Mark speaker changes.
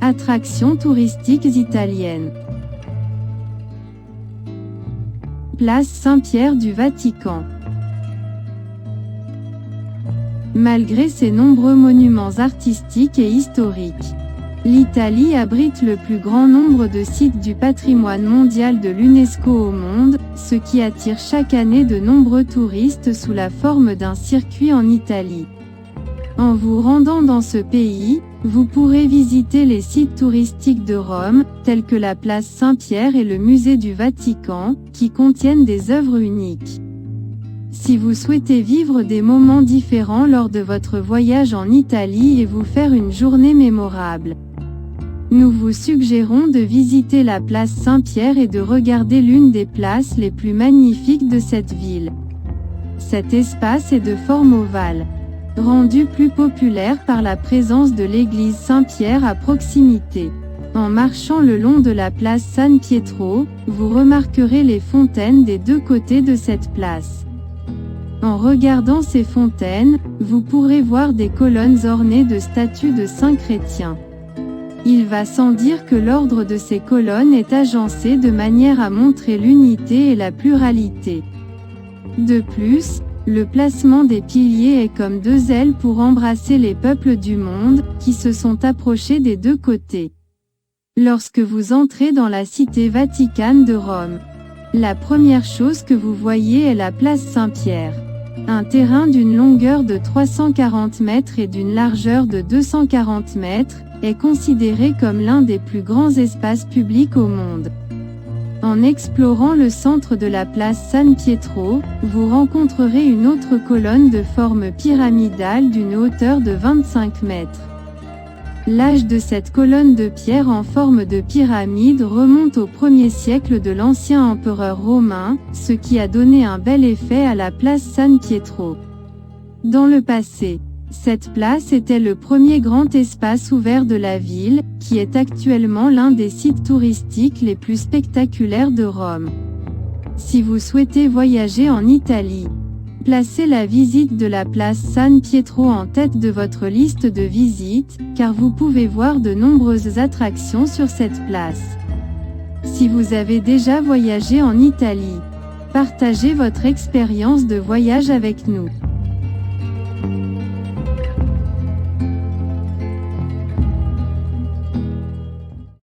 Speaker 1: Attractions touristiques italiennes. Place Saint-Pierre du Vatican. Malgré ses nombreux monuments artistiques et historiques, l'Italie abrite le plus grand nombre de sites du patrimoine mondial de l'UNESCO au monde, ce qui attire chaque année de nombreux touristes sous la forme d'un circuit en Italie. En vous rendant dans ce pays, vous pourrez visiter les sites touristiques de Rome, tels que la place Saint-Pierre et le musée du Vatican, qui contiennent des œuvres uniques. Si vous souhaitez vivre des moments différents lors de votre voyage en Italie et vous faire une journée mémorable, nous vous suggérons de visiter la place Saint-Pierre et de regarder l'une des places les plus magnifiques de cette ville. Cet espace est de forme ovale, rendu plus populaire par la présence de l'église Saint-Pierre à proximité. En marchant le long de la place San Pietro, vous remarquerez les fontaines des deux côtés de cette place. En regardant ces fontaines, vous pourrez voir des colonnes ornées de statues de saints chrétiens. Il va sans dire que l'ordre de ces colonnes est agencé de manière à montrer l'unité et la pluralité. De plus, le placement des piliers est comme deux ailes pour embrasser les peuples du monde, qui se sont approchés des deux côtés. Lorsque vous entrez dans la cité vaticane de Rome, la première chose que vous voyez est la place Saint-Pierre. Un terrain d'une longueur de 340 mètres et d'une largeur de 240 mètres, est considéré comme l'un des plus grands espaces publics au monde. En explorant le centre de la place San Pietro, vous rencontrerez une autre colonne de forme pyramidale d'une hauteur de 25 mètres. L'âge de cette colonne de pierre en forme de pyramide remonte au 1er siècle de l'ancien empereur romain, ce qui a donné un bel effet à la place San Pietro. Dans le passé, cette place était le premier grand espace ouvert de la ville, qui est actuellement l'un des sites touristiques les plus spectaculaires de Rome. Si vous souhaitez voyager en Italie, placez la visite de la place San Pietro en tête de votre liste de visites, car vous pouvez voir de nombreuses attractions sur cette place. Si vous avez déjà voyagé en Italie, partagez votre expérience de voyage avec nous.